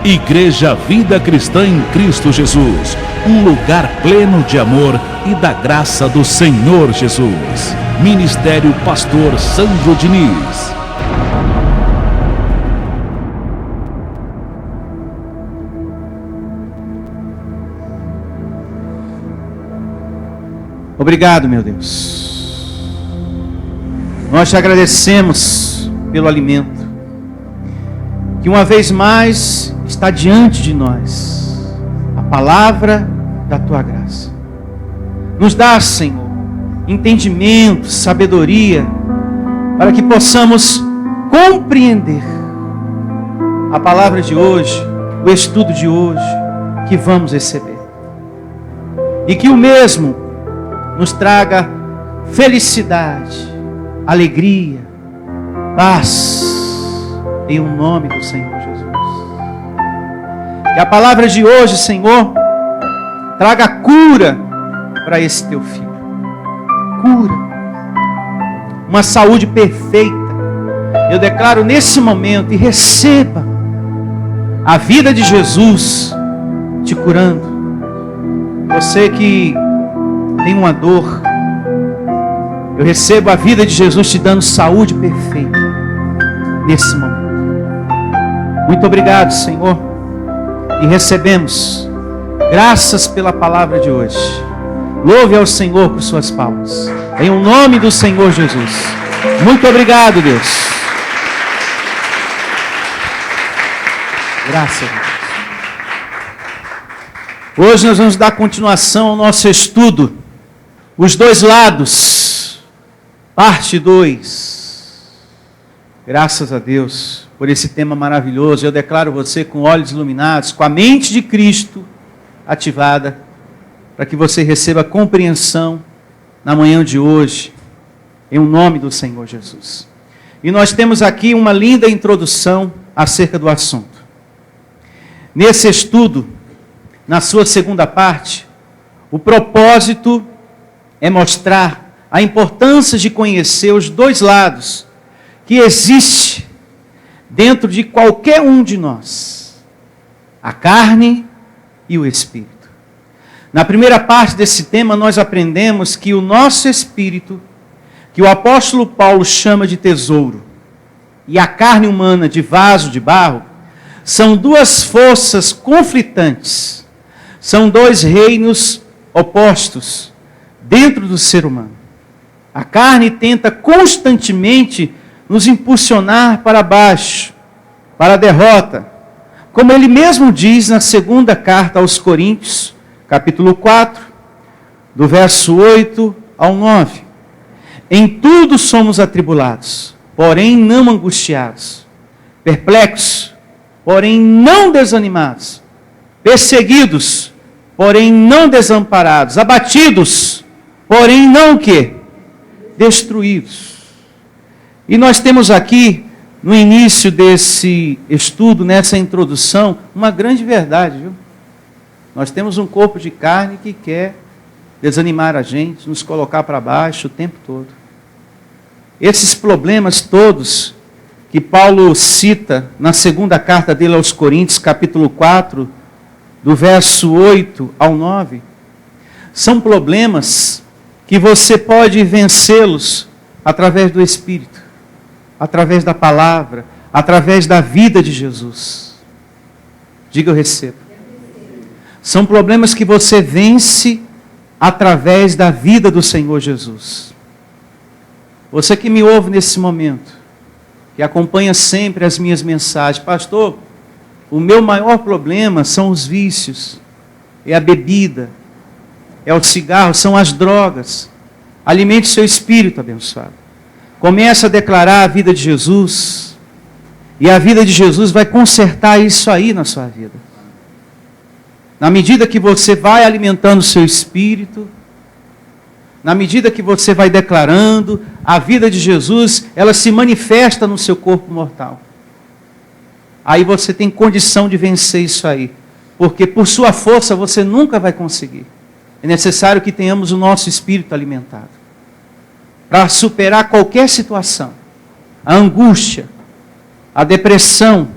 Igreja Vida Cristã em Cristo Jesus, um lugar pleno de amor e da graça do Senhor Jesus. Ministério Pastor Sandro Diniz. Obrigado, meu Deus. Nós te agradecemos pelo alimento que uma vez mais está diante de nós, a palavra da tua graça. Nos dá, Senhor, entendimento, sabedoria, para que possamos compreender a palavra de hoje, o estudo de hoje que vamos receber. E que o mesmo nos traga felicidade, alegria, paz, em o nome do Senhor Jesus. Que a palavra de hoje, Senhor, traga cura para esse teu filho. Cura. Uma saúde perfeita. Eu declaro nesse momento e receba a vida de Jesus te curando. Você que tem uma dor, eu recebo a vida de Jesus te dando saúde perfeita nesse momento. Muito obrigado, Senhor, e recebemos graças pela palavra de hoje. Louve ao Senhor com suas palmas, em o nome do Senhor Jesus. Muito obrigado, Deus. Graças a Deus. Hoje nós vamos dar continuação ao nosso estudo, Os Dois Lados, parte 2. Graças a Deus por esse tema maravilhoso. Eu declaro você com olhos iluminados, com a mente de Cristo ativada, para que você receba compreensão na manhã de hoje, em nome do Senhor Jesus. E nós temos aqui uma linda introdução acerca do assunto. Nesse estudo, na sua segunda parte, o propósito é mostrar a importância de conhecer os dois lados que existe dentro de qualquer um de nós, a carne e o espírito. Na primeira parte desse tema, nós aprendemos que o nosso espírito, que o apóstolo Paulo chama de tesouro, e a carne humana de vaso de barro, são duas forças conflitantes, são dois reinos opostos dentro do ser humano. A carne tenta constantemente nos impulsionar para baixo, para a derrota. Como ele mesmo diz na segunda carta aos Coríntios, capítulo 4, do verso 8 ao 9. Em tudo somos atribulados, porém não angustiados, perplexos, porém não desanimados, perseguidos, porém não desamparados, abatidos, porém não o quê? Destruídos. E nós temos aqui, no início desse estudo, nessa introdução, uma grande verdade, viu? Nós temos um corpo de carne que quer desanimar a gente, nos colocar para baixo o tempo todo. Esses problemas todos que Paulo cita na segunda carta dele aos Coríntios, capítulo 4, do verso 8 ao 9, são problemas que você pode vencê-los através do Espírito, através da palavra, através da vida de Jesus. Diga, eu recebo. São problemas que você vence através da vida do Senhor Jesus. Você que me ouve nesse momento, que acompanha sempre as minhas mensagens, pastor, o meu maior problema são os vícios, é a bebida, é o cigarro, são as drogas. Alimente seu espírito abençoado. Comece a declarar a vida de Jesus, e a vida de Jesus vai consertar isso aí na sua vida. Na medida que você vai alimentando o seu espírito, na medida que você vai declarando, a vida de Jesus, ela se manifesta no seu corpo mortal. Aí você tem condição de vencer isso aí, porque por sua força você nunca vai conseguir. É necessário que tenhamos o nosso espírito alimentado, para superar qualquer situação, a angústia, a depressão,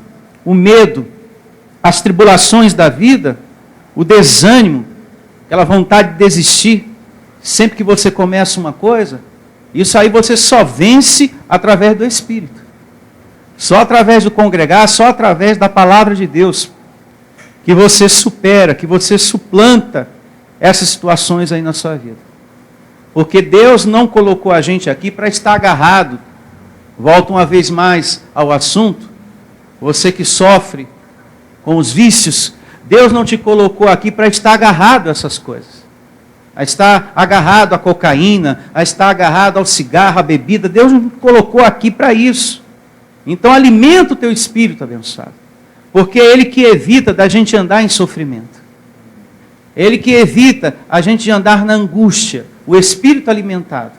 o medo, as tribulações da vida, o desânimo, aquela vontade de desistir, sempre que você começa uma coisa, isso aí você só vence através do Espírito. Só através do congregar, só através da palavra de Deus, que você supera, que você suplanta essas situações aí na sua vida. Porque Deus não colocou a gente aqui para estar agarrado. Volto uma vez mais ao assunto. Você que sofre com os vícios, Deus não te colocou aqui para estar agarrado a essas coisas. A estar agarrado à cocaína, a estar agarrado ao cigarro, à bebida. Deus não te colocou aqui para isso. Então alimenta o teu espírito, abençoado. Porque é Ele que evita da gente andar em sofrimento. É Ele que evita a gente andar na angústia. O espírito alimentado.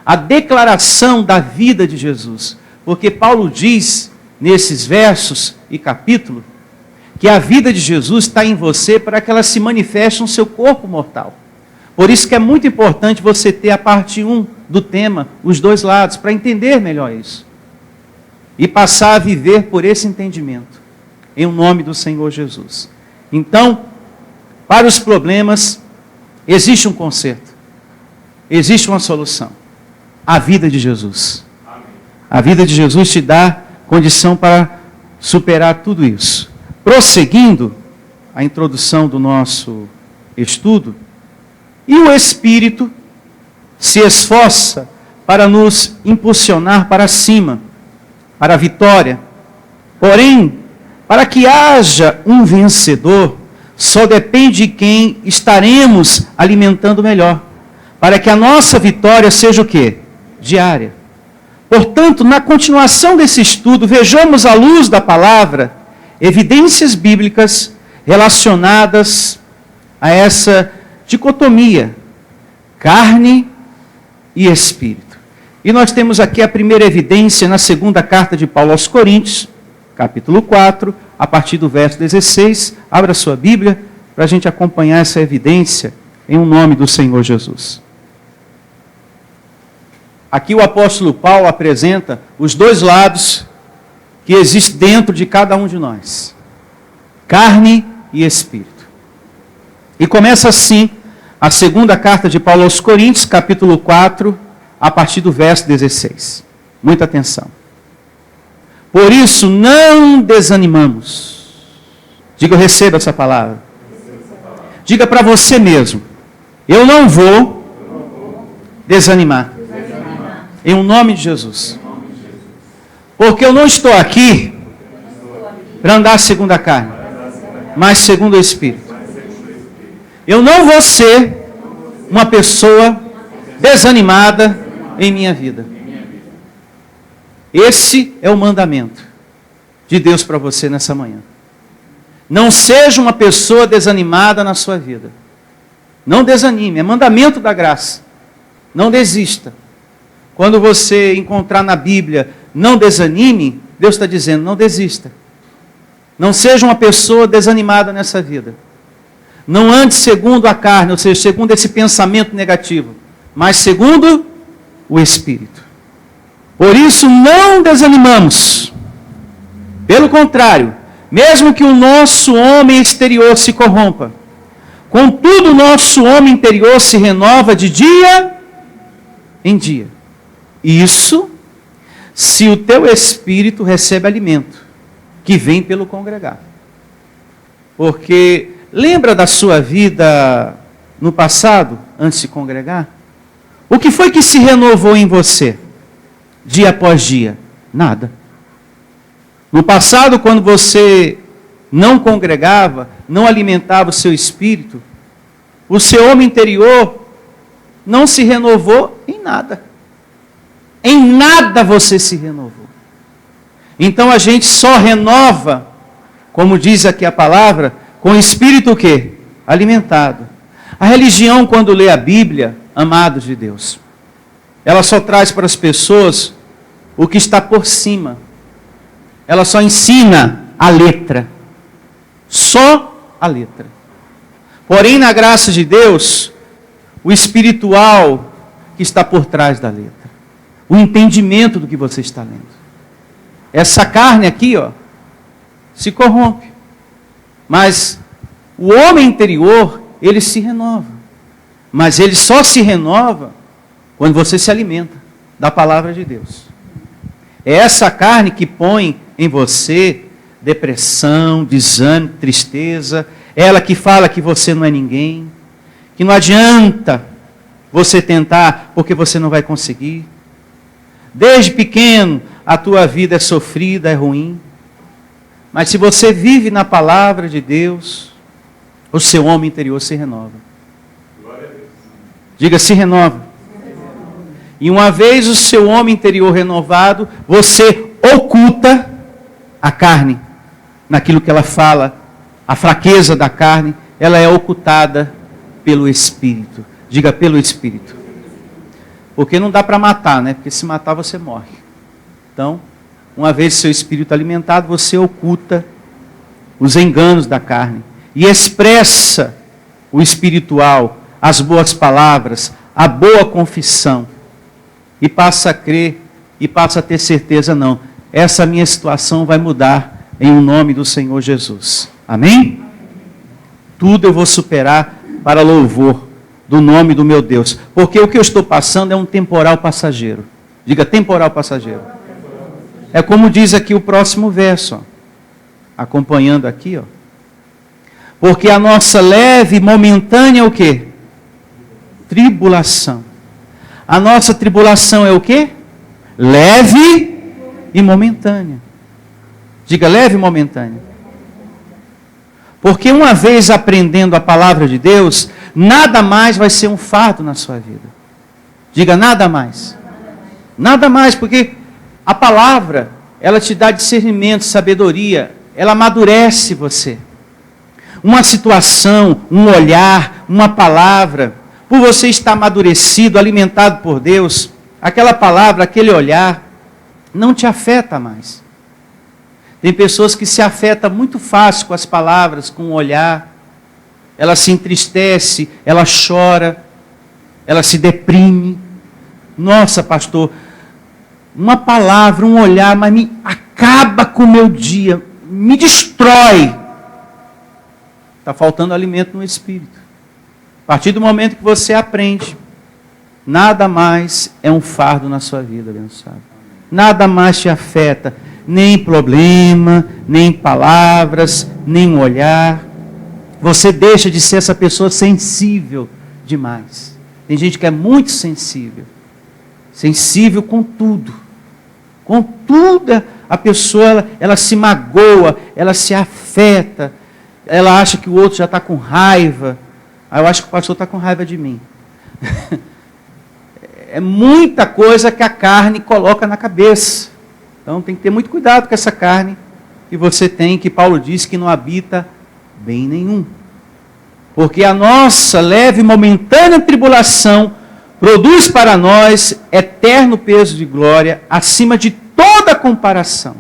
A declaração da vida de Jesus. Porque Paulo diz, nesses versos e capítulo, que a vida de Jesus está em você para que ela se manifeste no seu corpo mortal. Por isso que é muito importante você ter a parte 1 do tema, os dois lados, para entender melhor isso. E passar a viver por esse entendimento, em nome do Senhor Jesus. Então, para os problemas, existe um conserto, existe uma solução. A vida de Jesus. A vida de Jesus te dá condição para superar tudo isso. Prosseguindo a introdução do nosso estudo, e o Espírito se esforça para nos impulsionar para cima, para a vitória. Porém, para que haja um vencedor, só depende de quem estaremos alimentando melhor. Para que a nossa vitória seja o quê? Diária. Portanto, na continuação desse estudo, vejamos à luz da palavra evidências bíblicas relacionadas a essa dicotomia, carne e espírito. E nós temos aqui a primeira evidência na segunda carta de Paulo aos Coríntios, capítulo 4, a partir do verso 16. Abra sua Bíblia para a gente acompanhar essa evidência em nome do Senhor Jesus. Aqui o apóstolo Paulo apresenta os dois lados que existem dentro de cada um de nós. Carne e espírito. E começa assim a segunda carta de Paulo aos Coríntios, capítulo 4, a partir do verso 16. Muita atenção. Por isso não desanimamos. Diga, eu recebo essa palavra. Diga para você mesmo. Eu não vou desanimar. Em nome de Jesus. Porque eu não estou aqui para andar segundo a carne, mas segundo o Espírito. Eu não vou ser uma pessoa desanimada em minha vida. Esse é o mandamento de Deus para você nessa manhã. Não seja uma pessoa desanimada na sua vida. Não desanime, é mandamento da graça. Não desista. Quando você encontrar na Bíblia, não desanime, Deus está dizendo, não desista. Não seja uma pessoa desanimada nessa vida. Não ande segundo a carne, ou seja, segundo esse pensamento negativo, mas segundo o Espírito. Por isso não desanimamos. Pelo contrário, mesmo que o nosso homem exterior se corrompa, contudo o nosso homem interior se renova de dia em dia. Isso se o teu espírito recebe alimento, que vem pelo congregar. Porque lembra da sua vida no passado, antes de congregar? O que foi que se renovou em você, dia após dia? Nada. No passado, quando você não congregava, não alimentava o seu espírito, o seu homem interior não se renovou em nada. Em nada você se renovou. Então a gente só renova, como diz aqui a palavra, com o espírito o quê? Alimentado. A religião, quando lê a Bíblia, amados de Deus, ela só traz para as pessoas o que está por cima. Ela só ensina a letra. Só a letra. Porém, na graça de Deus, o espiritual que está por trás da letra. O entendimento do que você está lendo. Essa carne aqui, ó, se corrompe. Mas o homem interior, ele se renova. Mas ele só se renova quando você se alimenta da palavra de Deus. É essa carne que põe em você depressão, desânimo, tristeza. Ela que fala que você não é ninguém, que não adianta você tentar porque você não vai conseguir. Desde pequeno a tua vida é sofrida, é ruim. Mas se você vive na palavra de Deus, o seu homem interior se renova. Diga, se renova. E uma vez o seu homem interior renovado, você oculta a carne naquilo que ela fala. A fraqueza da carne, ela é ocultada pelo Espírito. Diga, pelo Espírito. Porque não dá para matar, né? Porque se matar você morre. Então, uma vez seu espírito alimentado, você oculta os enganos da carne. E expressa o espiritual, as boas palavras, a boa confissão. E passa a crer, e passa a ter certeza, não. Essa minha situação vai mudar em o nome do Senhor Jesus. Amém? Tudo eu vou superar para louvor do nome do meu Deus. Porque o que eu estou passando é um temporal passageiro. Diga, temporal passageiro. É como diz aqui o próximo verso, ó. Acompanhando aqui, ó. Porque a nossa leve e momentânea é o quê? Tribulação. A nossa tribulação é o quê? Leve e momentânea. Diga, leve e momentânea. Porque uma vez aprendendo a palavra de Deus, nada mais vai ser um fardo na sua vida. Diga, nada mais. Nada mais, porque a palavra, ela te dá discernimento, sabedoria, ela amadurece você. Uma situação, um olhar, uma palavra, por você estar amadurecido, alimentado por Deus, aquela palavra, aquele olhar, não te afeta mais. Tem pessoas que se afetam muito fácil com as palavras, com o olhar. Ela se entristece, ela chora, ela se deprime. Nossa, pastor, uma palavra, um olhar, mas me acaba com o meu dia, me destrói. Está faltando alimento no espírito. A partir do momento que você aprende, nada mais é um fardo na sua vida, abençoado. Nada mais te afeta. Nem problema, nem palavras, nem um olhar. Você deixa de ser essa pessoa sensível demais. Tem gente que é muito sensível. Sensível com tudo. Com tudo a pessoa, ela se magoa, ela se afeta. Ela acha que o outro já está com raiva. Eu acho que o pastor está com raiva de mim. É muita coisa que a carne coloca na cabeça. Então tem que ter muito cuidado com essa carne que você tem, que Paulo diz que não habita bem nenhum. Porque a nossa leve e momentânea tribulação produz para nós eterno peso de glória acima de toda comparação.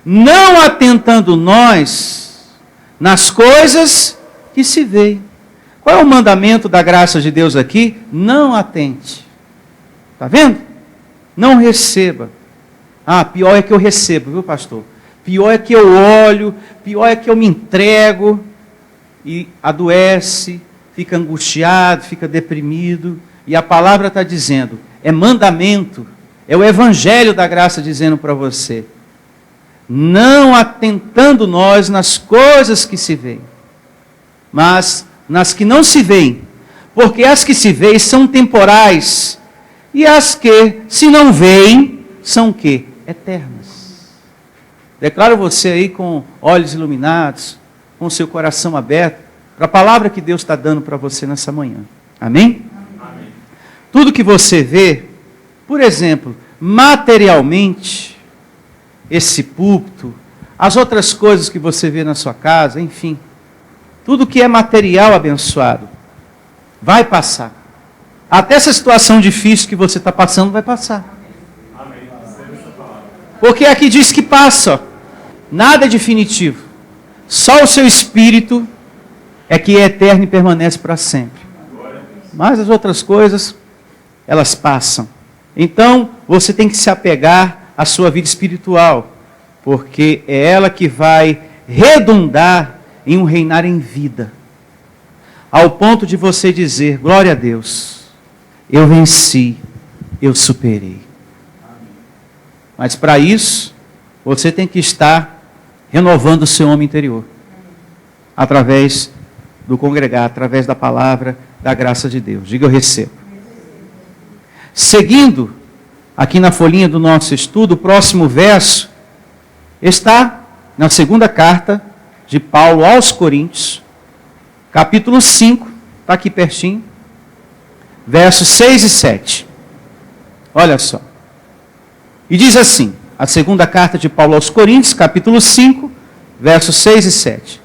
Não atentando nós nas coisas que se veem. Qual é o mandamento da graça de Deus aqui? Não atente. Está vendo? Não receba. Ah, pior é que eu recebo, viu, pastor? Pior é que eu olho, pior é que eu me entrego e adoece, fica angustiado, fica deprimido. E a palavra está dizendo, é mandamento, é o evangelho da graça dizendo para você. Não atentando nós nas coisas que se veem, mas nas que não se veem. Porque as que se veem são temporais, e as que se não veem são o quê? Eternas. Declaro você aí com olhos iluminados, com seu coração aberto, para a palavra que Deus está dando para você nessa manhã. Amém? Amém? Tudo que você vê, por exemplo, materialmente, esse púlpito, as outras coisas que você vê na sua casa, enfim, tudo que é material abençoado, vai passar. Até essa situação difícil que você está passando, vai passar. Porque aqui diz que passa, nada é definitivo. Só o seu espírito é que é eterno e permanece para sempre. Mas as outras coisas, elas passam. Então, você tem que se apegar à sua vida espiritual, porque é ela que vai redundar em um reinar em vida. Ao ponto de você dizer, glória a Deus, eu venci, eu superei. Mas para isso, você tem que estar renovando o seu homem interior. Através do congregar, através da palavra, da graça de Deus. Diga, eu recebo. Seguindo, aqui na folhinha do nosso estudo, o próximo verso está na segunda carta de Paulo aos Coríntios, capítulo 5, está aqui pertinho, versos 6 e 7. Olha só. E diz assim, a segunda carta de Paulo aos Coríntios, capítulo 5, versos 6 e 7.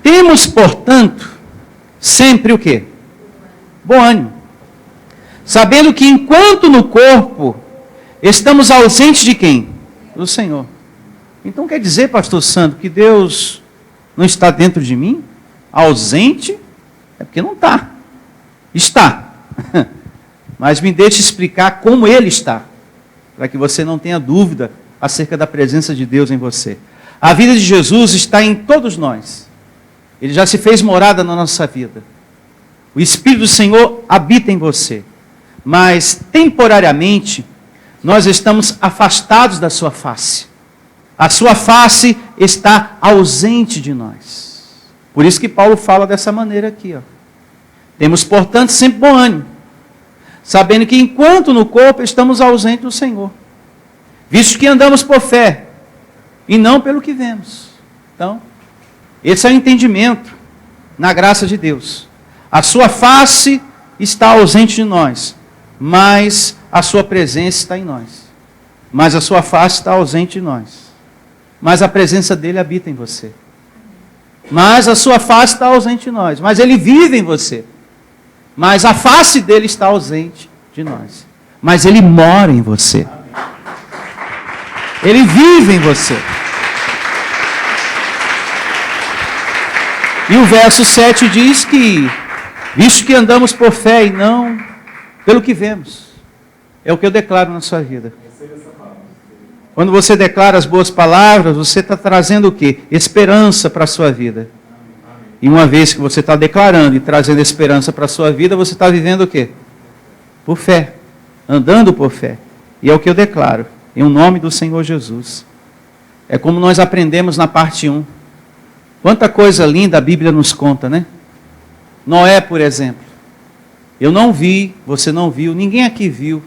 Temos, portanto, sempre o quê? Bom ânimo. Sabendo que enquanto no corpo estamos ausentes de quem? Do Senhor. Então quer dizer, pastor Sandro, que Deus não está dentro de mim? Ausente? É porque não está. Está. Mas me deixe explicar como Ele está, para que você não tenha dúvida acerca da presença de Deus em você. A vida de Jesus está em todos nós. Ele já se fez morada na nossa vida. O Espírito do Senhor habita em você. Mas, temporariamente, nós estamos afastados da sua face. A sua face está ausente de nós. Por isso que Paulo fala dessa maneira aqui. Temos, portanto, sempre bom ânimo, sabendo que enquanto no corpo estamos ausentes do Senhor, visto que andamos por fé, e não pelo que vemos. Então, esse é o entendimento na graça de Deus. A sua face está ausente de nós, mas a sua presença está em nós. Mas a sua face está ausente de nós, mas a presença dele habita em você. Mas a sua face está ausente de nós, mas ele vive em você. Mas a face dele está ausente de nós, mas ele mora em você. Ele vive em você. E o verso 7 diz que, visto que andamos por fé e não pelo que vemos, é o que eu declaro na sua vida. Quando você declara as boas palavras, você está trazendo o quê? Esperança para a sua vida. E uma vez que você está declarando e trazendo esperança para a sua vida, você está vivendo o quê? Por fé. Andando por fé. E é o que eu declaro, em nome do Senhor Jesus. É como nós aprendemos na parte 1. Quanta coisa linda a Bíblia nos conta, né? Noé, por exemplo. Eu não vi, você não viu, ninguém aqui viu.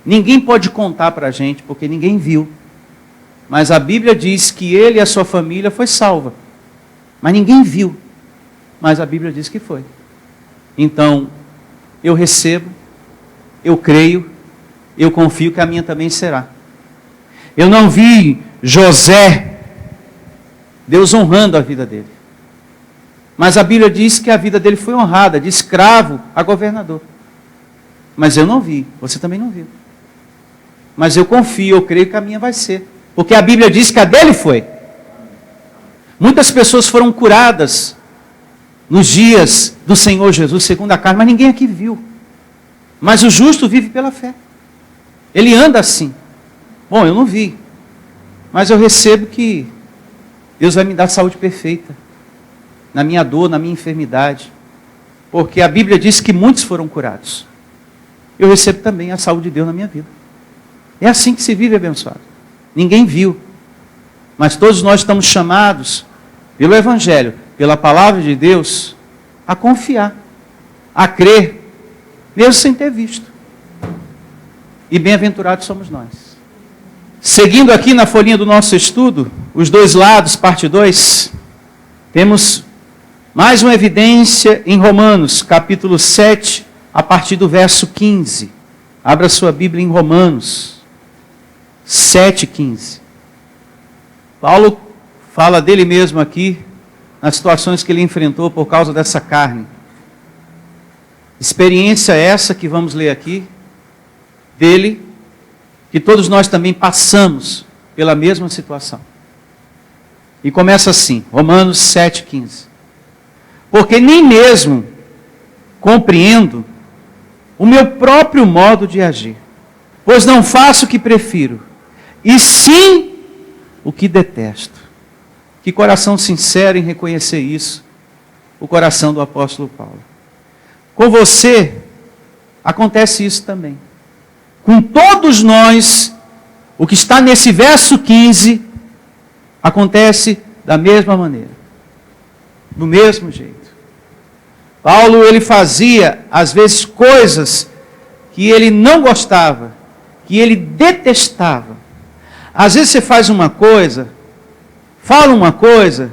Ninguém pode contar para a gente, porque ninguém viu. Mas a Bíblia diz que ele e a sua família foi salva. Mas ninguém viu. Mas a Bíblia diz que foi. Então, eu recebo, eu creio, eu confio que a minha também será. Eu não vi José, Deus honrando a vida dele. Mas a Bíblia diz que a vida dele foi honrada, de escravo a governador. Mas eu não vi, você também não viu. Mas eu confio, eu creio que a minha vai ser. Porque a Bíblia diz que a dele foi. Muitas pessoas foram curadas nos dias do Senhor Jesus, segundo a carne, mas ninguém aqui viu. Mas o justo vive pela fé. Ele anda assim. Bom, eu não vi, mas eu recebo que Deus vai me dar saúde perfeita, na minha dor, na minha enfermidade, porque a Bíblia diz que muitos foram curados. Eu recebo também a saúde de Deus na minha vida. É assim que se vive abençoado. Ninguém viu, mas todos nós estamos chamados, pelo Evangelho, pela palavra de Deus, a confiar, a crer, mesmo sem ter visto. E bem-aventurados somos nós. Seguindo aqui na folhinha do nosso estudo, os dois lados, parte 2, temos mais uma evidência em Romanos, capítulo 7, a partir do verso 15. Abra sua Bíblia em Romanos 7,15. Paulo fala dele mesmo aqui, nas situações que ele enfrentou por causa dessa carne. Experiência essa que vamos ler aqui, dele, que todos nós também passamos pela mesma situação. E começa assim, Romanos 7,15. Porque nem mesmo compreendo o meu próprio modo de agir, pois não faço o que prefiro, e sim o que detesto. Que coração sincero em reconhecer isso, o coração do apóstolo Paulo. Com você, acontece isso também. Com todos nós, o que está nesse verso 15, acontece da mesma maneira. Do mesmo jeito. Paulo, ele fazia, às vezes, coisas que ele não gostava, que ele detestava. Às vezes você faz uma coisa, fala uma coisa,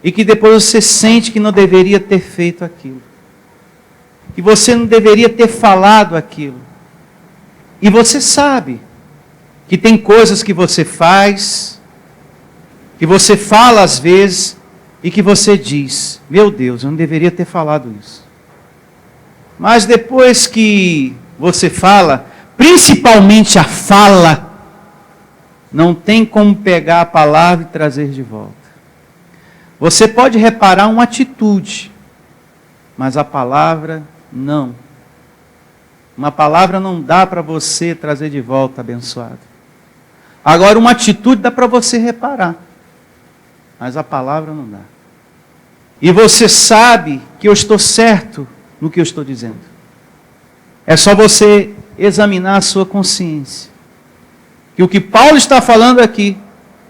e que depois você sente que não deveria ter feito aquilo. Que você não deveria ter falado aquilo. E você sabe que tem coisas que você faz, que você fala às vezes, e que você diz, meu Deus, eu não deveria ter falado isso. Mas depois que você fala, principalmente a fala, não tem como pegar a palavra e trazer de volta. Você pode reparar uma atitude, mas a palavra não. Uma palavra não dá para você trazer de volta, abençoado. Agora, uma atitude dá para você reparar, mas a palavra não dá. E você sabe que eu estou certo no que eu estou dizendo. É só você examinar a sua consciência. Que o que Paulo está falando aqui,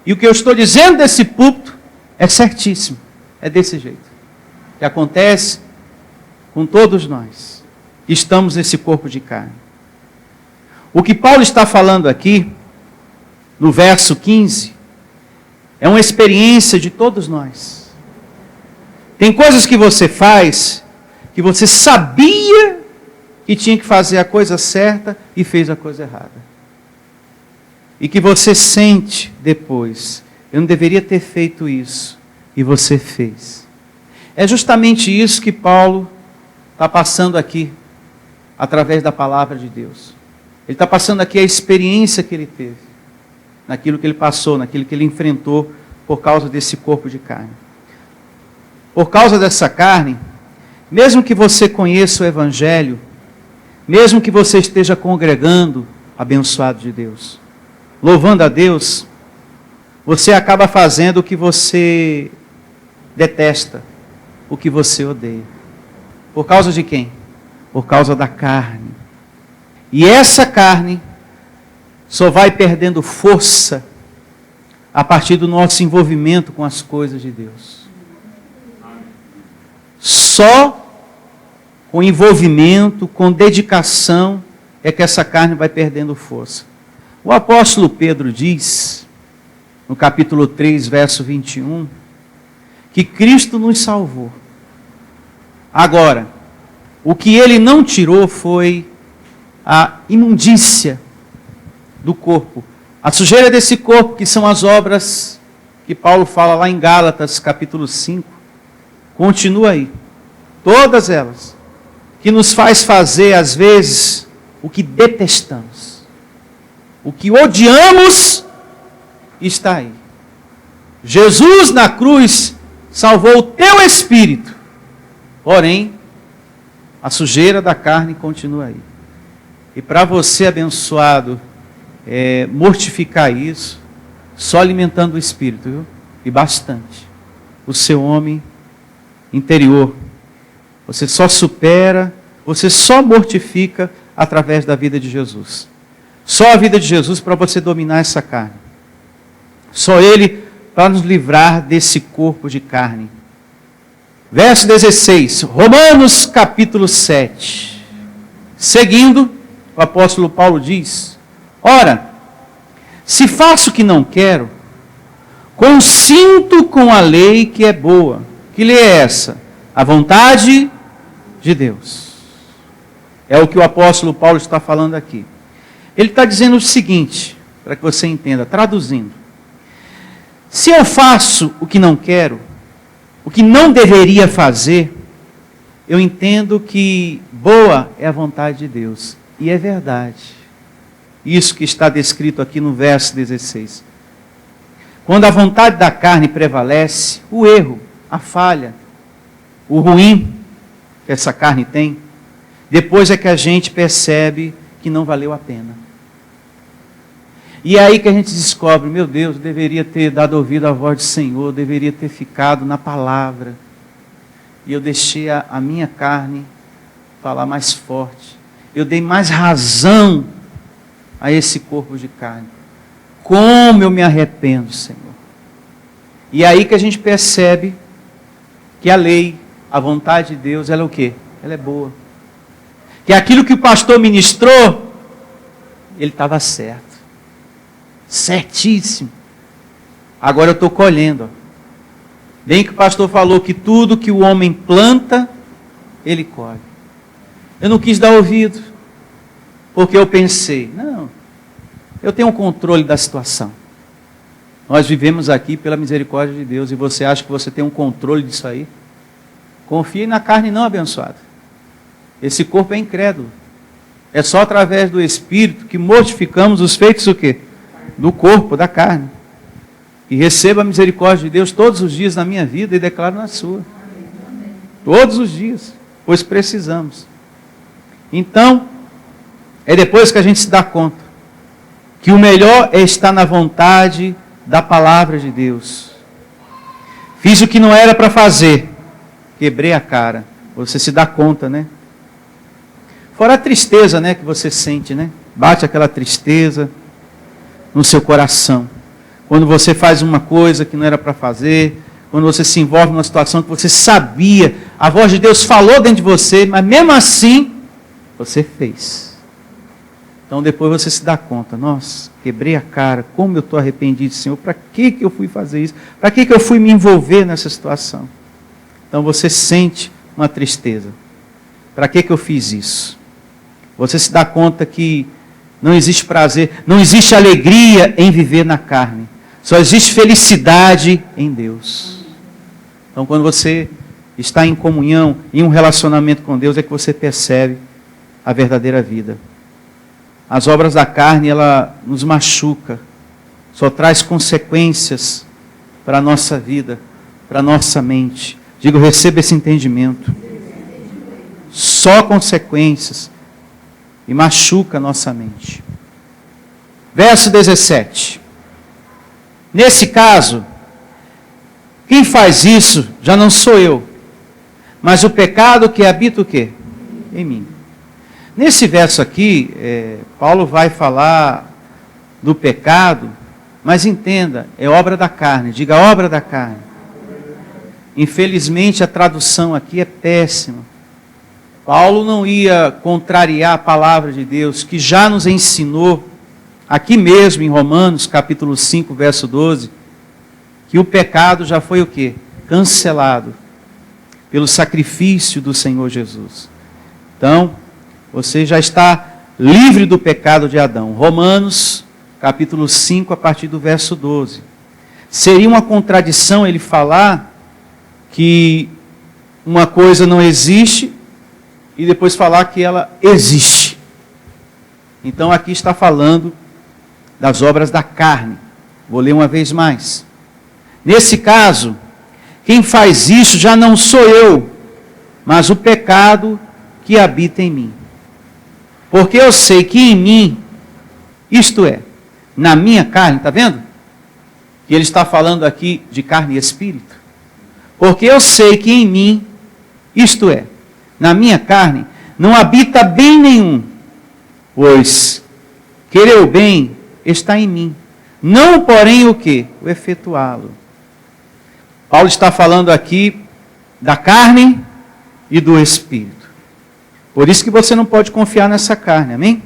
e o que eu estou dizendo desse púlpito, é certíssimo. É desse jeito. Que acontece com todos nós, que estamos nesse corpo de carne. O que Paulo está falando aqui, no verso 15, é uma experiência de todos nós. Tem coisas que você faz, que você sabia que tinha que fazer a coisa certa e fez a coisa errada. E que você sente depois, eu não deveria ter feito isso, e você fez. É justamente isso que Paulo está passando aqui, através da palavra de Deus. Ele está passando aqui a experiência que ele teve, naquilo que ele passou, naquilo que ele enfrentou, por causa desse corpo de carne. Por causa dessa carne, mesmo que você conheça o Evangelho, mesmo que você esteja congregando, abençoado de Deus, louvando a Deus, você acaba fazendo o que você detesta, o que você odeia. Por causa de quem? Por causa da carne. E essa carne só vai perdendo força a partir do nosso envolvimento com as coisas de Deus. Só com envolvimento, com dedicação, é que essa carne vai perdendo força. O apóstolo Pedro diz, no capítulo 3, verso 21, que Cristo nos salvou. Agora, o que ele não tirou foi a imundícia do corpo. A sujeira desse corpo, que são as obras que Paulo fala lá em Gálatas, capítulo 5, continua aí. Todas elas. Que nos faz fazer, às vezes, o que detestamos. O que odiamos está aí. Jesus na cruz salvou o teu espírito. Porém, a sujeira da carne continua aí. E para você, abençoado, mortificar isso, só alimentando o espírito, viu? E bastante. O seu homem interior. Você só supera, você só mortifica através da vida de Jesus. Só a vida de Jesus para você dominar essa carne. Só Ele para nos livrar desse corpo de carne. Verso 16, Romanos capítulo 7. Seguindo, o apóstolo Paulo diz: ora, se faço o que não quero, consinto com a lei que é boa. Que lei é essa? A vontade de Deus. É o que o apóstolo Paulo está falando aqui. Ele está dizendo o seguinte, para que você entenda, traduzindo. Se eu faço o que não quero, o que não deveria fazer, eu entendo que boa é a vontade de Deus. E é verdade. Isso que está descrito aqui no verso 16. Quando a vontade da carne prevalece, o erro, a falha, o ruim que essa carne tem, depois é que a gente percebe que não valeu a pena. E é aí que a gente descobre, meu Deus, eu deveria ter dado ouvido à voz do Senhor, eu deveria ter ficado na palavra. E eu deixei a minha carne falar mais forte. Eu dei mais razão a esse corpo de carne. Como eu me arrependo, Senhor. E é aí que a gente percebe que a lei, a vontade de Deus, ela é o quê? Ela é boa. Que aquilo que o pastor ministrou, ele estava certo. Certíssimo. Agora eu estou colhendo. Bem que o pastor falou que tudo que o homem planta, ele colhe. Eu não quis dar ouvido, porque eu pensei, não, eu tenho um controle da situação. Nós vivemos aqui pela misericórdia de Deus, e você acha que você tem um controle disso aí? Confie na carne não abençoada. Esse corpo é incrédulo. É só através do Espírito que mortificamos os feitos o quê? Do corpo, da carne. E receba a misericórdia de Deus todos os dias na minha vida e declaro na sua. Todos os dias, pois precisamos. Então, é depois que a gente se dá conta que o melhor é estar na vontade da palavra de Deus. Fiz o que não era para fazer, quebrei a cara. Você se dá conta, né? Fora a tristeza, né, que você sente, né? Bate aquela tristeza no seu coração. Quando você faz uma coisa que não era para fazer, quando você se envolve numa situação que você sabia, a voz de Deus falou dentro de você, mas mesmo assim, você fez. Então depois você se dá conta, nossa, quebrei a cara, como eu estou arrependido, Senhor, para que eu fui fazer isso? Para que eu fui me envolver nessa situação? Então você sente uma tristeza. Para que eu fiz isso? Você se dá conta que não existe prazer, não existe alegria em viver na carne. Só existe felicidade em Deus. Então quando você está em comunhão, em um relacionamento com Deus, é que você percebe a verdadeira vida. As obras da carne, ela nos machuca, só traz consequências para a nossa vida, para a nossa mente. Digo, receba esse entendimento. Só consequências e machuca a nossa mente. Verso 17. Nesse caso, quem faz isso já não sou eu, mas o pecado que habita o quê? Em mim. Nesse verso aqui, Paulo vai falar do pecado, mas entenda, é obra da carne. Diga, obra da carne. Infelizmente a tradução aqui é péssima. Paulo não ia contrariar a palavra de Deus, que já nos ensinou, aqui mesmo em Romanos, capítulo 5, verso 12, que o pecado já foi o quê? Cancelado pelo sacrifício do Senhor Jesus. Então, você já está livre do pecado de Adão. Romanos, capítulo 5, a partir do verso 12. Seria uma contradição ele falar que uma coisa não existe e depois falar que ela existe. Então aqui está falando das obras da carne. Vou ler uma vez mais. Nesse caso, quem faz isso já não sou eu, mas o pecado que habita em mim. Porque eu sei que em mim, isto é, na minha carne, está vendo? Que ele está falando aqui de carne e espírito. Porque eu sei que em mim, isto é, na minha carne, não habita bem nenhum, pois querer o bem está em mim. Não, porém, o quê? O efetuá-lo. Paulo está falando aqui da carne e do espírito. Por isso que você não pode confiar nessa carne, amém?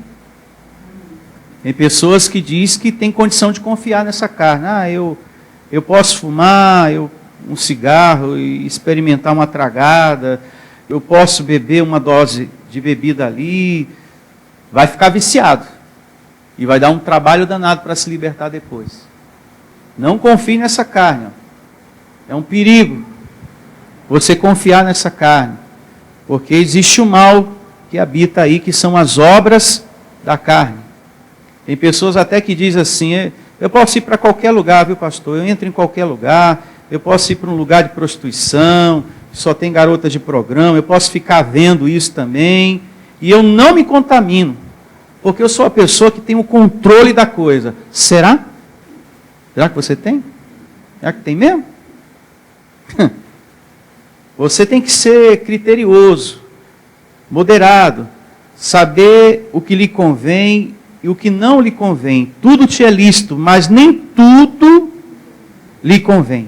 Tem pessoas que dizem que tem condição de confiar nessa carne. Eu posso fumar um cigarro e experimentar uma tragada, eu posso beber uma dose de bebida ali, vai ficar viciado. E vai dar um trabalho danado para se libertar depois. Não confie nessa carne. É um perigo você confiar nessa carne. Porque existe o mal que habita aí, que são as obras da carne. Tem pessoas até que dizem assim, eu posso ir para qualquer lugar, viu pastor? Eu entro em qualquer lugar, eu posso ir para um lugar de prostituição, só tem garotas de programa, eu posso ficar vendo isso também, e eu não me contamino, porque eu sou a pessoa que tem o controle da coisa. Será? Será que você tem? Será que tem mesmo? Você tem que ser criterioso, moderado, saber o que lhe convém e o que não lhe convém. Tudo te é lícito, mas nem tudo lhe convém.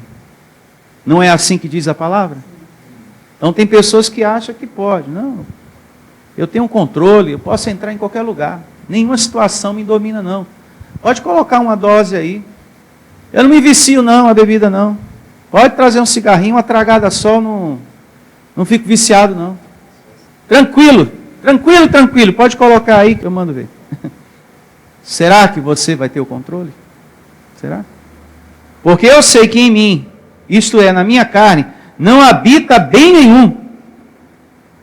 Não é assim que diz a palavra? Então tem pessoas que acham que pode. Não, eu tenho um controle, eu posso entrar em qualquer lugar. Nenhuma situação me domina, não. Pode colocar uma dose aí. Eu não me vicio, não, a bebida, não. Pode trazer um cigarrinho, uma tragada só, não fico viciado, não. Tranquilo, tranquilo, tranquilo. Pode colocar aí que eu mando ver. Será que você vai ter o controle? Será? Porque eu sei que em mim, isto é, na minha carne, não habita bem nenhum.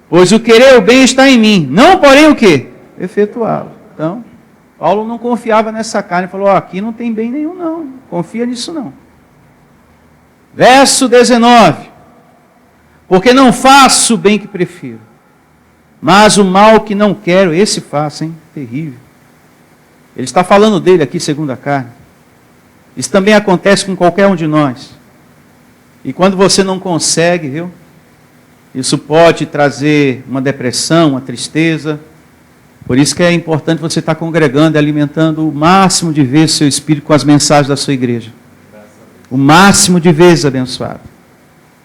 Pois o querer o bem está em mim. Não, porém, o quê? Efetuá-lo. Então, Paulo não confiava nessa carne. Falou, aqui não tem bem nenhum, não. Confia nisso, não. Verso 19. Porque não faço o bem que prefiro, mas o mal que não quero, esse faço, hein? Terrível. Ele está falando dele aqui, segundo a carne. Isso também acontece com qualquer um de nós. E quando você não consegue, viu? Isso pode trazer uma depressão, uma tristeza. Por isso que é importante você estar congregando e alimentando o máximo de vezes seu espírito com as mensagens da sua igreja. O máximo de vezes abençoado.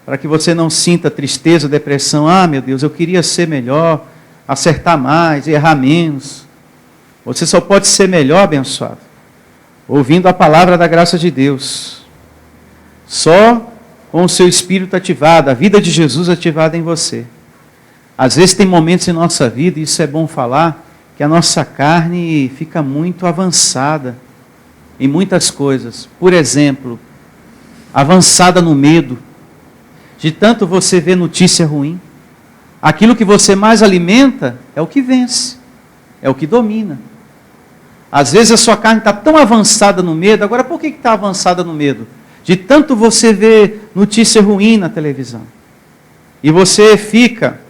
Para que você não sinta tristeza, depressão. Ah, meu Deus, eu queria ser melhor, acertar mais, errar menos. Você só pode ser melhor, abençoado, ouvindo a palavra da graça de Deus. Só com o seu espírito ativado, a vida de Jesus ativada em você. Às vezes tem momentos em nossa vida, e isso é bom falar, que a nossa carne fica muito avançada em muitas coisas. Por exemplo, avançada no medo. De tanto você ver notícia ruim, aquilo que você mais alimenta é o que vence, é o que domina. Às vezes a sua carne está tão avançada no medo. Agora, por que está avançada no medo? De tanto você ver notícia ruim na televisão. E você fica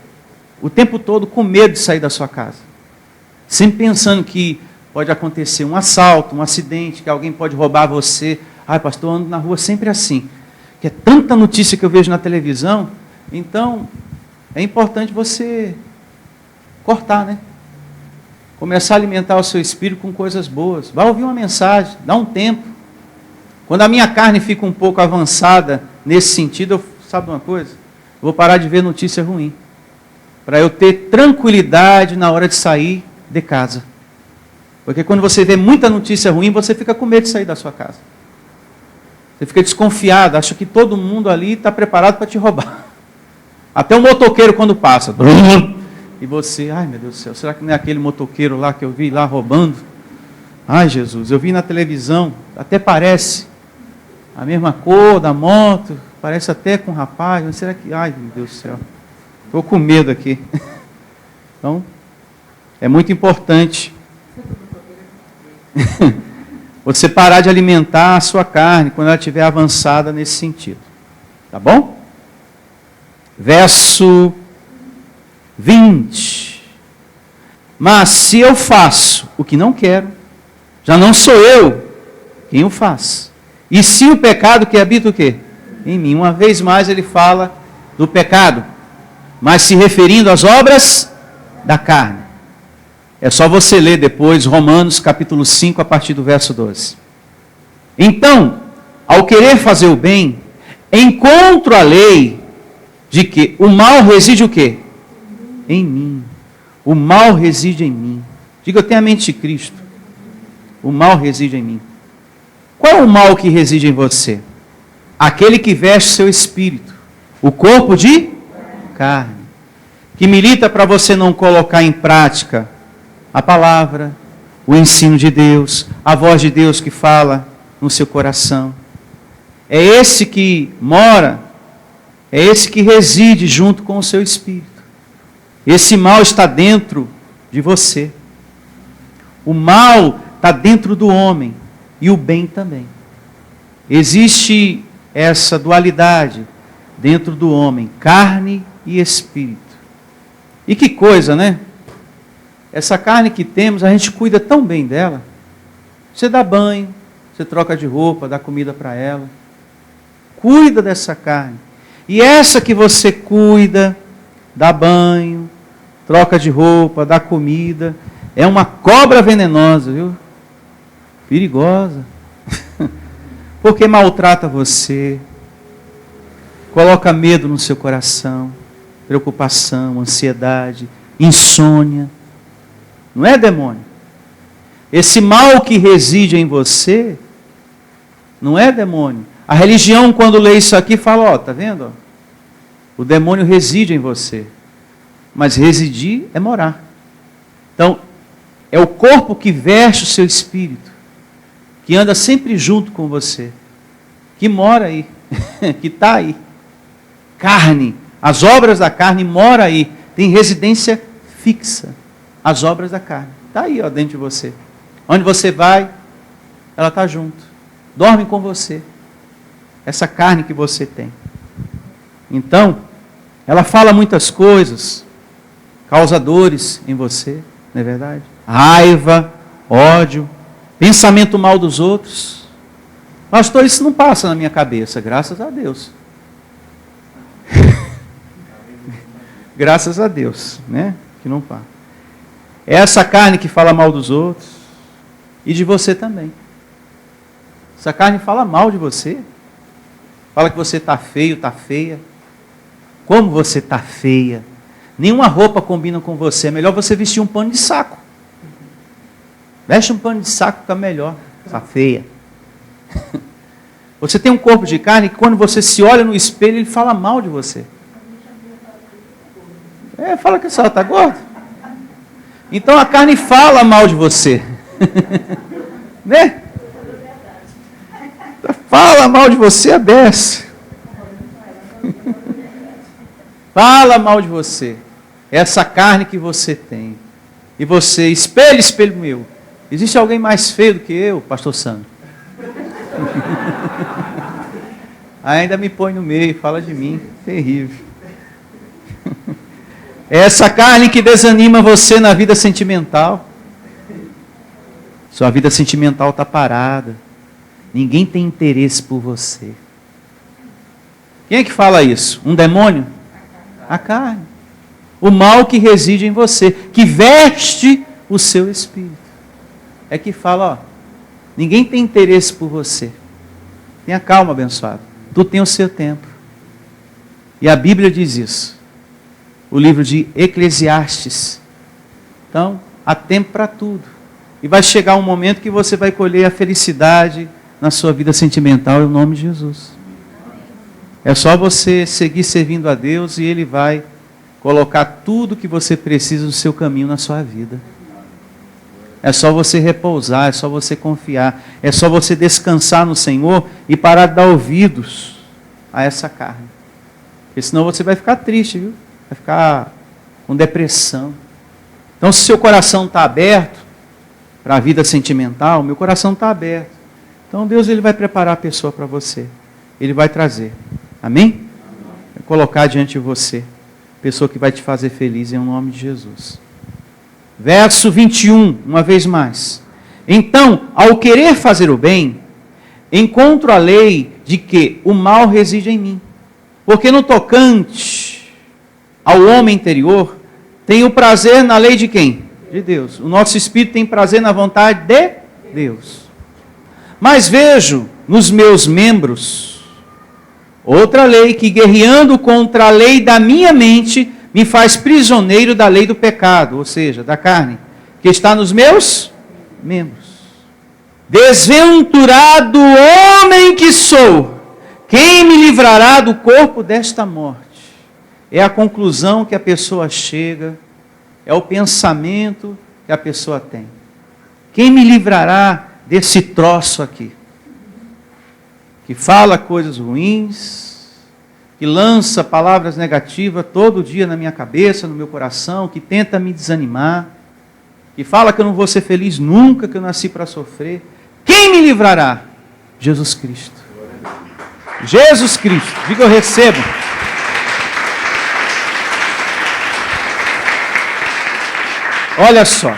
o tempo todo com medo de sair da sua casa. Sempre pensando que pode acontecer um assalto, um acidente, que alguém pode roubar você. Ai, pastor, eu ando na rua sempre assim. Que é tanta notícia que eu vejo na televisão. Então, é importante você cortar, né? Começar a alimentar o seu espírito com coisas boas. Vai ouvir uma mensagem, dá um tempo. Quando a minha carne fica um pouco avançada nesse sentido, sabe uma coisa? Eu vou parar de ver notícia ruim. Para eu ter tranquilidade na hora de sair de casa. Porque quando você vê muita notícia ruim, você fica com medo de sair da sua casa. Você fica desconfiado, acha que todo mundo ali está preparado para te roubar. Até o motoqueiro quando passa. E você, ai meu Deus do céu, será que não é aquele motoqueiro lá que eu vi lá roubando? Ai Jesus, eu vi na televisão, até parece a mesma cor da moto, parece até com um rapaz, mas será que, ai meu Deus do céu, estou com medo aqui. Então, é muito importante você parar de alimentar a sua carne quando ela estiver avançada nesse sentido. Tá bom? Verso 20. Mas se eu faço o que não quero, já não sou eu quem o faz. E sim o pecado que habita o quê? Em mim. Uma vez mais ele fala do pecado, mas se referindo às obras da carne. É só você ler depois Romanos capítulo 5, a partir do verso 12. Então, ao querer fazer o bem, encontro a lei de que o mal reside o quê? Em mim. O mal reside em mim. Diga, eu tenho a mente de Cristo. O mal reside em mim. Qual é o mal que reside em você? Aquele que veste seu espírito. O corpo de carne. Que milita para você não colocar em prática a palavra, o ensino de Deus, a voz de Deus que fala no seu coração. É esse que mora, é esse que reside junto com o seu espírito. Esse mal está dentro de você. O mal está dentro do homem e o bem também. Existe essa dualidade dentro do homem, carne e espírito. E que coisa, né? essa carne que temos, a gente cuida tão bem dela. Você dá banho, você troca de roupa, dá comida para ela. Cuida dessa carne. E essa que você cuida, dá banho, troca de roupa, dá comida, é uma cobra venenosa, viu? Perigosa. Porque maltrata você, coloca medo no seu coração, preocupação, ansiedade, insônia. Não é demônio. Esse mal que reside em você não é demônio. A religião, quando lê isso aqui, fala, ó, tá vendo? Ó, o demônio reside em você. Mas residir é morar. Então, é o corpo que veste o seu espírito, que anda sempre junto com você, que mora aí, que está aí. Carne, as obras da carne moram aí, tem residência fixa. As obras da carne, está aí ó, dentro de você. Onde você vai, ela está junto, dorme com você. Essa carne que você tem. Então, ela fala muitas coisas, causa dores em você, não é verdade? Raiva, ódio, pensamento mal dos outros. Pastor, isso não passa na minha cabeça, graças a Deus. Graças a Deus, né? Que não passa. É essa carne que fala mal dos outros e de você também. Essa carne fala mal de você. Fala que você está feio, está feia. Como você está feia? Nenhuma roupa combina com você. É melhor você vestir um pano de saco. Veste um pano de saco, fica melhor. Está feia. Você tem um corpo de carne que quando você se olha no espelho, ele fala mal de você. Fala que a senhora está gorda. Então a carne fala mal de você. Né? Fala mal de você, a beça. Fala mal de você. Essa carne que você tem. E você, espelho, espelho meu. Existe alguém mais feio do que eu, pastor Sandro? Ainda me põe no meio, fala de mim. Terrível. Essa carne que desanima você na vida sentimental. Sua vida sentimental está parada. Ninguém tem interesse por você. Quem é que fala isso? Um demônio? A carne. O mal que reside em você, que veste o seu espírito. É que fala, ó, ninguém tem interesse por você. Tenha calma, abençoado. Tu tem o seu tempo. E a Bíblia diz isso. O livro de Eclesiastes. Então, há tempo para tudo. E vai chegar um momento que você vai colher a felicidade na sua vida sentimental, em nome de Jesus. É só você seguir servindo a Deus e Ele vai colocar tudo que você precisa no seu caminho, na sua vida. É só você repousar, é só você confiar, é só você descansar no Senhor e parar de dar ouvidos a essa carne. Porque senão você vai ficar triste, viu? Vai ficar com depressão. Então, se seu coração está aberto para a vida sentimental, meu coração está aberto. Então, Deus ele vai preparar a pessoa para você. Ele vai trazer. Amém? Vai colocar diante de você a pessoa que vai te fazer feliz em nome de Jesus. Verso 21, uma vez mais. Então, ao querer fazer o bem, encontro a lei de que o mal reside em mim. Porque no tocante ao homem interior, tenho prazer na lei de quem? De Deus. O nosso espírito tem prazer na vontade de Deus. Mas vejo nos meus membros outra lei que, guerreando contra a lei da minha mente, me faz prisioneiro da lei do pecado, ou seja, da carne, que está nos meus membros. Desventurado homem que sou, quem me livrará do corpo desta morte? É a conclusão que a pessoa chega, é o pensamento que a pessoa tem. Quem me livrará desse troço aqui? Que fala coisas ruins, que lança palavras negativas todo dia na minha cabeça, no meu coração, que tenta me desanimar, que fala que eu não vou ser feliz nunca, que eu nasci para sofrer. Quem me livrará? Jesus Cristo. Jesus Cristo. Diga eu recebo. . Olha só.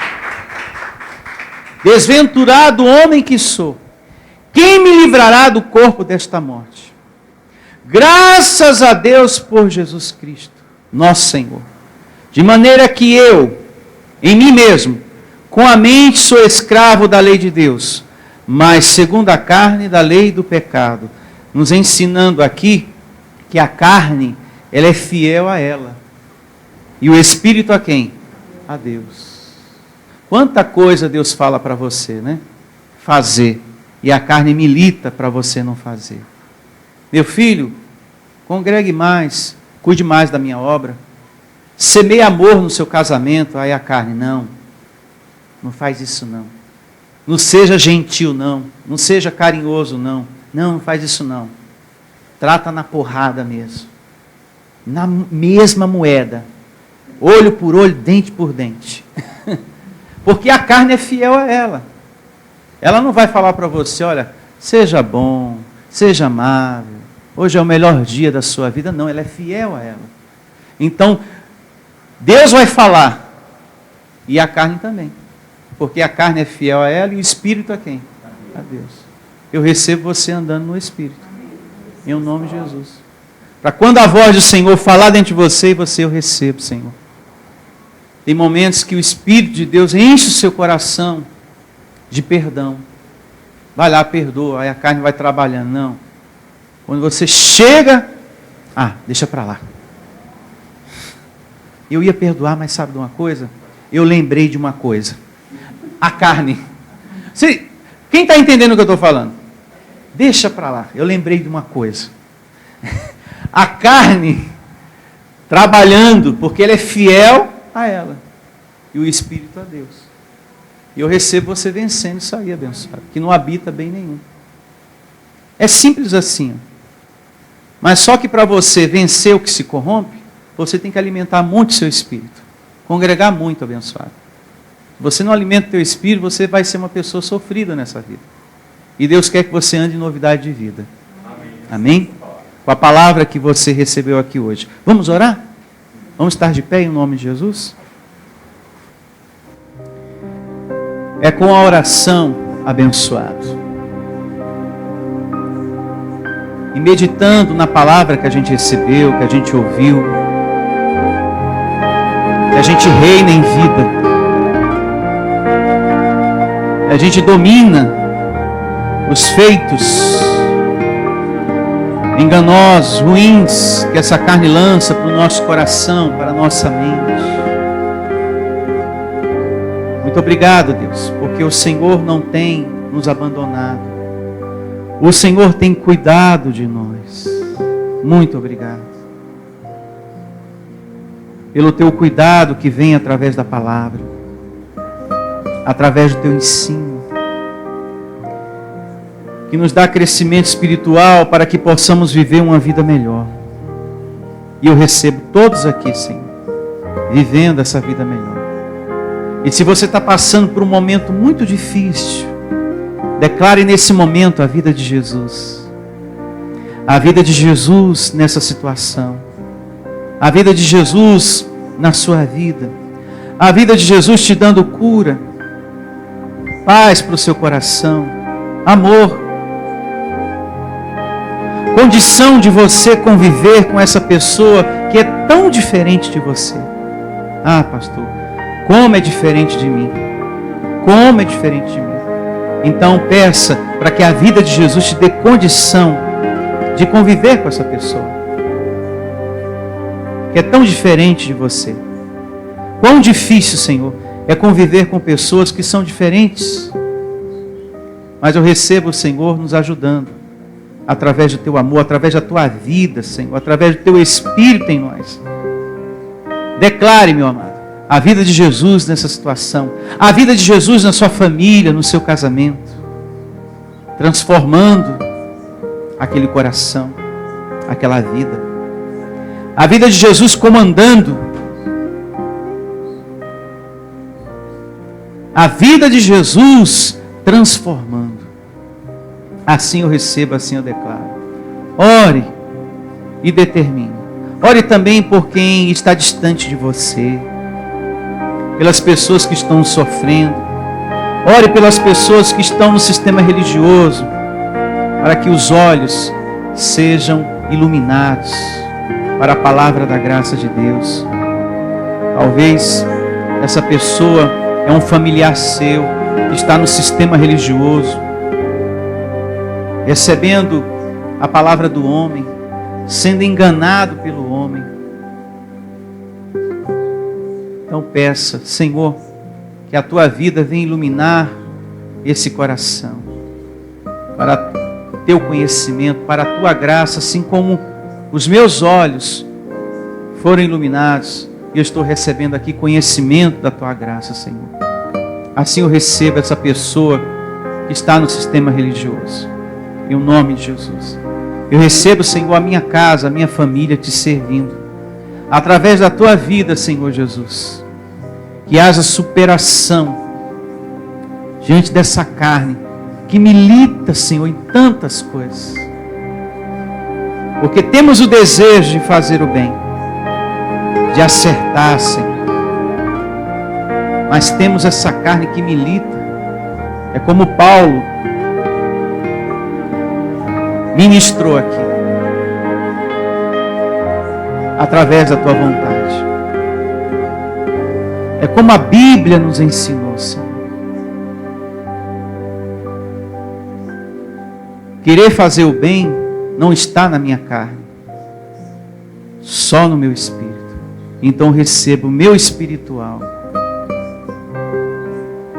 Desventurado homem que sou, quem me livrará do corpo desta morte? Graças a Deus por Jesus Cristo, nosso Senhor. De maneira que eu, em mim mesmo, com a mente sou escravo da lei de Deus, mas segundo a carne da lei do pecado. Nos ensinando aqui que a carne, ela é fiel a ela. E o Espírito a quem? A Deus. Quanta coisa Deus fala para você, né? Fazer. E a carne milita para você não fazer. Meu filho, congregue mais, cuide mais da minha obra. Semeie amor no seu casamento. Aí a carne, não. Não faz isso não. Não seja gentil não. Não seja carinhoso não. Não faz isso não. Trata na porrada mesmo. Na mesma moeda. Olho por olho, dente por dente. Porque a carne é fiel a ela. Ela não vai falar para você, olha, seja bom, seja amável, hoje é o melhor dia da sua vida. Não, ela é fiel a ela. Então, Deus vai falar, e a carne também. Porque a carne é fiel a ela e o Espírito a quem? A Deus. Eu recebo você andando no Espírito. Em nome de Jesus. Para quando a voz do Senhor falar dentro de você, e você eu recebo, Senhor. Tem momentos que o Espírito de Deus enche o seu coração de perdão. Vai lá, perdoa, aí a carne vai trabalhando. Não. Quando você chega, deixa para lá. Eu ia perdoar, mas sabe de uma coisa? Eu lembrei de uma coisa. A carne. Quem está entendendo o que eu estou falando? Deixa para lá. Eu lembrei de uma coisa. A carne trabalhando, porque ela é fiel a ela. E o Espírito a Deus. E eu recebo você vencendo isso aí, abençoado. Que não habita bem nenhum. É simples assim. Mas só que para você vencer o que se corrompe, você tem que alimentar muito o seu espírito. Congregar muito, abençoado. Se você não alimenta o teu espírito, você vai ser uma pessoa sofrida nessa vida. E Deus quer que você ande em novidade de vida. Amém? Com a palavra que você recebeu aqui hoje. Vamos orar? Vamos estar de pé em nome de Jesus? É com a oração, abençoado, e meditando na palavra que a gente recebeu, que a gente ouviu, que a gente reina em vida, a gente domina os feitos enganosos, ruins, que essa carne lança para o nosso coração, para a nossa mente. Muito obrigado, Deus, porque o Senhor não tem nos abandonado. O Senhor tem cuidado de nós. Muito obrigado. Pelo teu cuidado que vem através da palavra, através do teu ensino, que nos dá crescimento espiritual para que possamos viver uma vida melhor. E eu recebo todos aqui, Senhor, vivendo essa vida melhor. E se você está passando por um momento muito difícil, declare nesse momento a vida de Jesus. A vida de Jesus nessa situação. A vida de Jesus na sua vida. A vida de Jesus te dando cura, paz para o seu coração, amor. Condição de você conviver com essa pessoa que é tão diferente de você. Pastor, como é diferente de mim. Como é diferente de mim. Então peça para que a vida de Jesus te dê condição de conviver com essa pessoa, que é tão diferente de você. Quão difícil, Senhor, é conviver com pessoas que são diferentes. Mas eu recebo o Senhor nos ajudando, através do teu amor, através da tua vida, Senhor, através do teu Espírito em nós. Declare, meu amado, a vida de Jesus nessa situação, a vida de Jesus na sua família, no seu casamento, transformando aquele coração, aquela vida. A vida de Jesus comandando, a vida de Jesus transformando. Assim eu recebo, assim eu declaro. Ore e determine. Ore também por quem está distante de você. pelas pessoas que estão sofrendo. Ore pelas pessoas que estão no sistema religioso, para que os olhos sejam iluminados para a palavra da graça de Deus. Talvez essa pessoa é um familiar seu que está no sistema religioso, recebendo a palavra do homem, sendo enganado pelo homem. Então peça, Senhor, que a tua vida venha iluminar esse coração, para teu conhecimento, para a tua graça, assim como os meus olhos foram iluminados, e eu estou recebendo aqui conhecimento da tua graça, Senhor. Assim eu recebo essa pessoa que está no sistema religioso, em nome de Jesus. Eu recebo, Senhor, a minha casa, a minha família te servindo, através da tua vida, Senhor Jesus. Que haja superação diante dessa carne que milita, Senhor, em tantas coisas. Porque temos o desejo de fazer o bem, de acertar, Senhor. Mas temos essa carne que milita. É como Paulo ministrou aqui, através da tua vontade. É como a Bíblia nos ensinou, Senhor. Querer fazer o bem não está na minha carne, só no meu espírito. Então recebo o meu espiritual,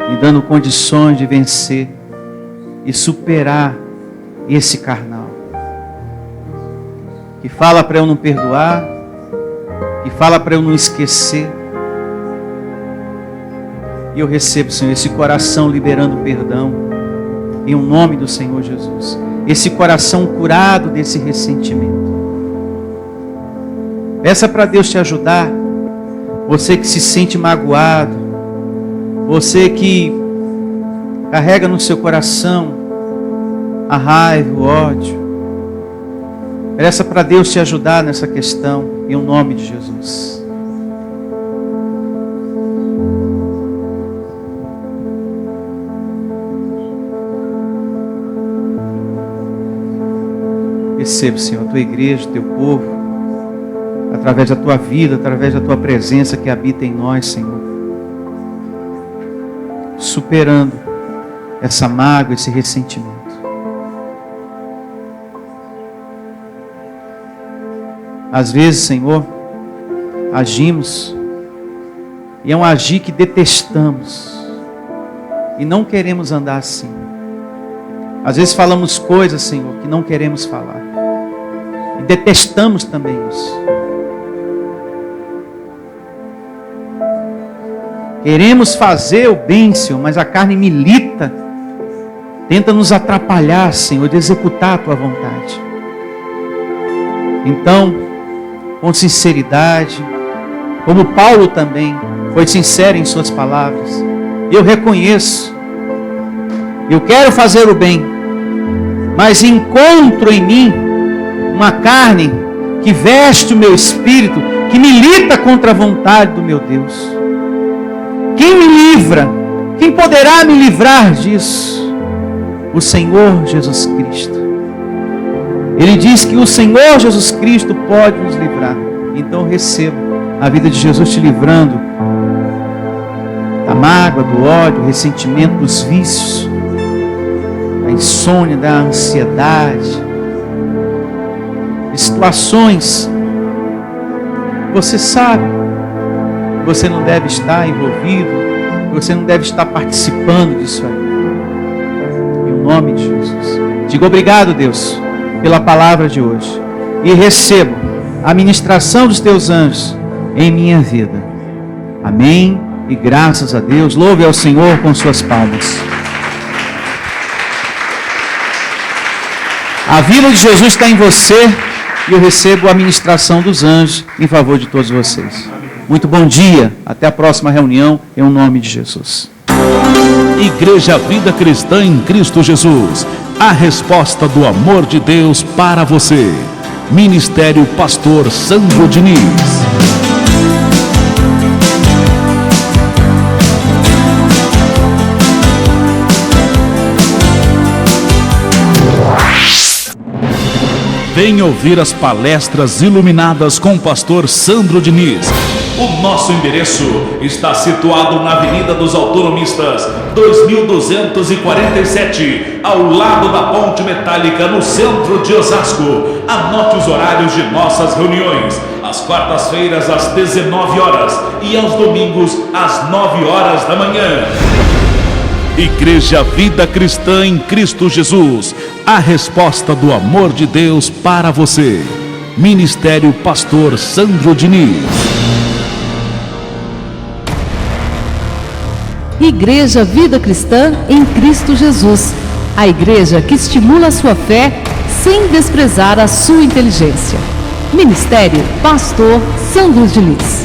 me dando condições de vencer e superar esse carnal, que fala para eu não perdoar, que fala para eu não esquecer. E eu recebo, Senhor, esse coração liberando perdão, em nome do Senhor Jesus. Esse coração curado desse ressentimento. Peça para Deus te ajudar. Você que se sente magoado, você que carrega no seu coração a raiva, o ódio. Peça para Deus te ajudar nessa questão, em nome de Jesus. Receba, Senhor, a tua igreja, o teu povo, através da tua vida, através da tua presença que habita em nós, Senhor. Superando essa mágoa, esse ressentimento. Às vezes, Senhor, agimos, e é um agir que detestamos, e não queremos andar assim. Às vezes falamos coisas, Senhor, que não queremos falar. E detestamos também isso. Queremos fazer o bem, Senhor, mas a carne milita. Tenta nos atrapalhar, Senhor, de executar a tua vontade. Então, com sinceridade, como Paulo também foi sincero em suas palavras. Eu reconheço. Eu quero fazer o bem, mas encontro em mim uma carne que veste o meu espírito, que milita contra a vontade do meu Deus. Quem me livra? Quem poderá me livrar disso? O Senhor Jesus Cristo. Ele diz que o Senhor Jesus Cristo pode nos livrar. Então receba a vida de Jesus te livrando da mágoa, do ódio, do ressentimento, dos vícios, da insônia, da ansiedade, de situações que você sabe que você não deve estar envolvido, que você não deve estar participando disso aí. Em nome de Jesus. Diga obrigado, Deus, pela palavra de hoje. E recebo a ministração dos teus anjos em minha vida. Amém. E graças a Deus. Louve ao Senhor com suas palmas. A vida de Jesus está em você. E eu recebo a ministração dos anjos em favor de todos vocês. Muito bom dia. Até a próxima reunião. Em nome de Jesus. Igreja Vida Cristã em Cristo Jesus. A resposta do amor de Deus para você. Ministério Pastor Sandro Diniz. Venha ouvir as palestras iluminadas com o pastor Sandro Diniz. O nosso endereço está situado na Avenida dos Autonomistas, 2247, ao lado da Ponte Metálica, no centro de Osasco. Anote os horários de nossas reuniões: às quartas-feiras às 19 horas e aos domingos às 9 horas da manhã. Igreja Vida Cristã em Cristo Jesus, a resposta do amor de Deus para você. Ministério Pastor Sandro Diniz. Igreja Vida Cristã em Cristo Jesus, a igreja que estimula a sua fé sem desprezar a sua inteligência. Ministério Pastor Sandro Diniz.